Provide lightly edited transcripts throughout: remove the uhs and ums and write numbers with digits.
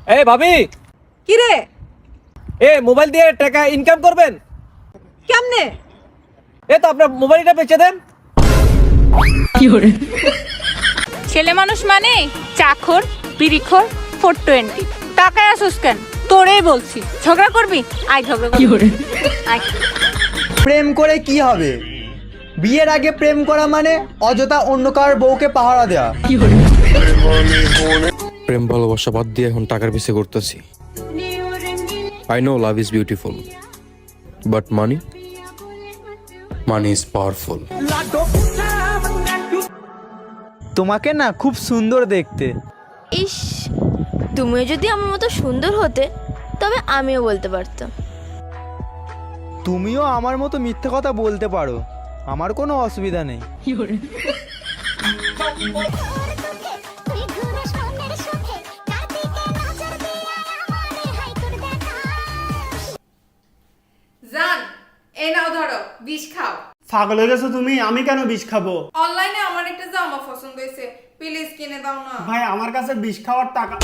এই ভাবি, কি রে? মোবাইল দিয়ে টাকা ইনকাম করবেন? কেমনে? তো আপনার মোবাইলটা বেচে দেন। ছেলে মানুষ মানে চাখর বিড়িখোর 420 টাকায় আসুস কেন? তোরেই বলছি, ঝগড়া করবি? আয় ঝগড়া করবি। আয়। প্রেম করে কি হবে? বিয়ের আগে প্রেম করা মানে অযথা অন্য কার বউকে পাহারা দেওয়া। প্রেম ভালোবাসা বাদ দিয়ে এখন টাকার পিছে করতেছি। I know love is beautiful, but money is powerful. তোমাকে না খুব সুন্দর দেখতে। ইস, তুমিও যদি আমার মতো সুন্দর হতে তবে আমিও বলতে পারতাম। তুমিও আমার মতো মিথ্যে কথা বলতে পারো, আমার কোনো অসুবিধা নেই। জান, এই নাও ধরো, বিষ খাও। পাগল হয়ে গেছো তুমি? আমি কেন বিষ খাবো? অনলাইনে আমার একটা জামা পছন্দ হয়েছে, প্লিজ কিনে দাও না। ভাই আমার কাছে বিষ খাওয়ার টাকা।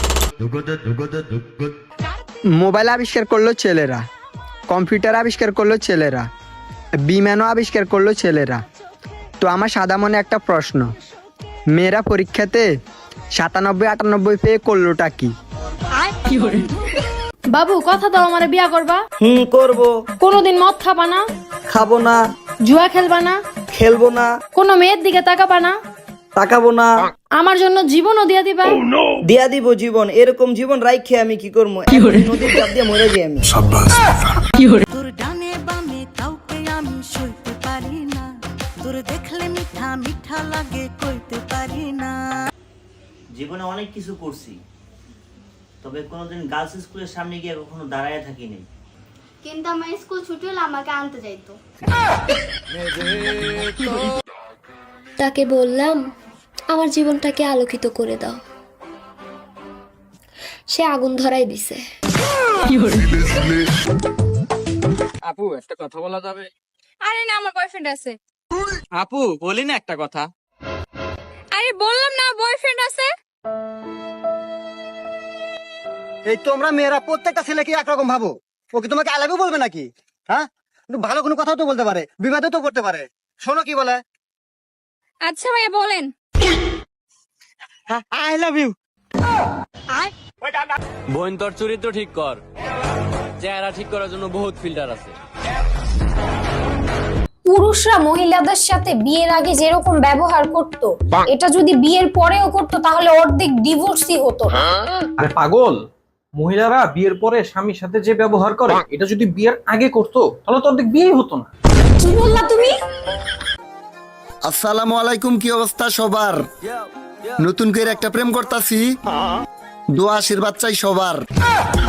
মোবাইল আবিষ্কার করলো ছেলেরা, কম্পিউটার আবিষ্কার করলো ছেলেরা, বিমানও আবিষ্কার করলো ছেলেরা। তো আমার সাদা মনে একটা প্রশ্ন, মেয়েরা পরীক্ষাতে 97-98 পেয়ে করলোটা কি? বাবু কথা দাও আমারে বিয়া করবা? করব। কোনোদিন মদ খাবা না? খাবো না। জুয়া খেলবা না? খেলবো না। কোনো মেয়ের দিকে তাকাবা না? তাকাবো না। আমার জন্য জীবনও দিয়া দিবা? দিয়া দিব জীবন। এরকম জীবন রাইখে আমি কি করবো? নদীর চাপ দিয়ে মরে যাই আমি। তোর ডানে বামে কাউকে আমি সইতে পারি না, তোর দেখলে মিঠা মিঠা লাগে কইতে পারি না। জীবনে অনেক কিছু করছি, তবে কোনোদিন গার্লস স্কুলের সামনে গিয়ে কখনো দাঁড়ায় থাকিনি। কিন্তু আমার স্কুল ছুটি হলে আমাকে আনতে যাইতো। তাকে বললাম আমার জীবনটাকে আলোকিত করে দাও, সে আগুন ধরাই দিছে। আপু একটা কথা বলা যাবে? আরে না, আমার বয়ফ্রেন্ড আছে। আপু বলি না একটা কথা। আরে বললাম না বয়ফ্রেন্ড আছে। এই তোমরা মেয়েরা প্রত্যেকটা ছেলেকে একরকম ভাবো। ওকে তোমাকে আই লাভ ইউ বলবে নাকি? হ্যাঁ, ভালো কোনো কথাও তো বলতে পারে, বিবাদও তো করতে পারে। শোনো কি বলে। আচ্ছা ভাইয়া বলেন। I love you. বোন তোর চরিত্র ঠিক কর, চেহারা ঠিক করার জন্য বহুত ফিল্টার আছে। পুরুষরা মহিলাদের সাথে বিয়ের আগে যেরকম ব্যবহার করত, এটা যদি বিয়ের পরেও করতো তাহলে অর্ধেক ডিভোর্সই হতো না। আরে পাগল, মহিলারা বিয়ের পরে স্বামীর সাথে যে ব্যবহার করে এটা যদি বিয়ের আগে করতো তাহলে তো অর্ধেক বিয়েই হতো না। কি বললা তুমি? আসসালামু আলাইকুম, কি অবস্থা সবার? নতুন করে একটা প্রেম করতাছি, দোয়া আশীর্বাদ চাই সবার।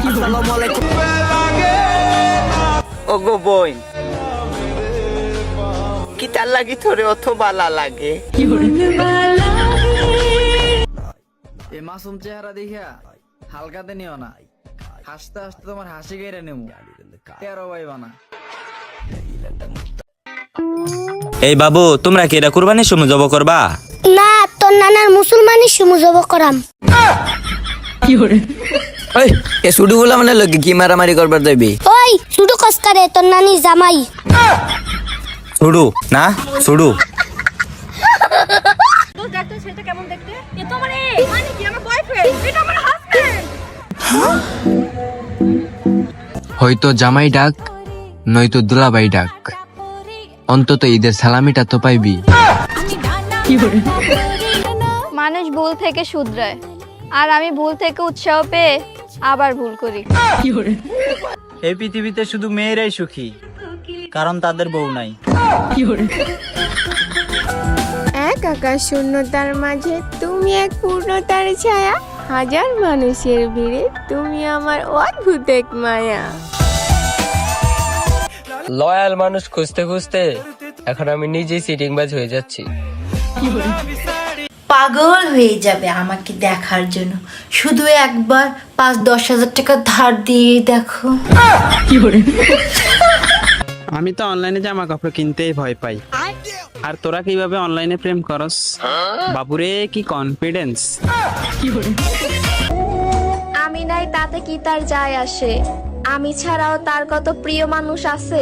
আসসালামু আলাইকুম। ওগো বোন, কি তার লাগি তোরে অত বালা লাগে? এ মাসুম চেহারা দেখিয়া হালকাতে নিও না, হাসতে হাসতে তোমার হাসি কেড়ে নেবো। তেরো ভাইবা না। এই বাবু, তোমরা কি এটা কুরবানির সময় জব করবা? না, তোর নানার মুসলমানের সুমুজব করাম। এ শুধু বলা মানে লোক কি মারামারি করবার যাইবি? ওই শুধু কসকারে তোর নানি জামাই। ছুড়ু না ছুড়ু। দেখ তো ছেলেটা কেমন দেখতে। এ তো মানে কি আমার বয়ফ্রেন্ড, এটা আমার হাজবেন্ড। হয়তো জামাই ডাক, নয়তো দুলাভাই ডাক, অন্তত ঈদের সালামিটা তো পাইবি। মানুষ ভুল থেকে শুধরায়, আর আমি ভুল থেকে উৎসাহ পেয়ে আবার ভুল করি। এই পৃথিবীতে শুধু মেয়েরাই সুখী, কারণ তাদের বউ নাই। এক আকাশ শূন্যতার মাঝে তুমি এক পূর্ণতার ছায়া, হাজার মানুষের ভিড়ে তুমি আমার অদ্ভুত এক মায়া। লয়াল মানুষ খুঁজতে খুঁজতে এখন আমি নিজেই সিটিংবাজ হয়ে যাচ্ছি। পাগল হয়ে যাবে আমাকে দেখার জন্য, শুধু একবার 5-10 হাজার টাকা ধার দিয়ে দেখো। আমি তো অনলাইনে জামা কাপড় কিনতেই ভয় পাই, আর তোরা কিভাবে অনলাইনে প্রেম করস? বাবুরে কি কনফিডেন্স। আমি নাই তাতে কি তার যায় আসে? আমি ছাড়াও তার কত প্রিয় মানুষ আছে।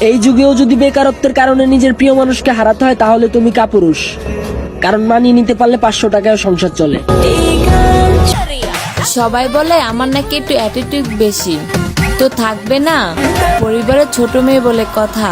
এই যুগেও যদি বেকারত্বের কারণে নিজের প্রিয় মানুষকে হারাতে হয় তাহলে তুমি কাপুরুষ, কারণ মানিয়ে নিতে পারলে 500 টাকায় সংসার চলে। সবাই বলে আমার নাকি একটু অ্যাটিটিউড বেশি, তো থাকবে না, পরিবারের ছোট মেয়ে বলে কথা।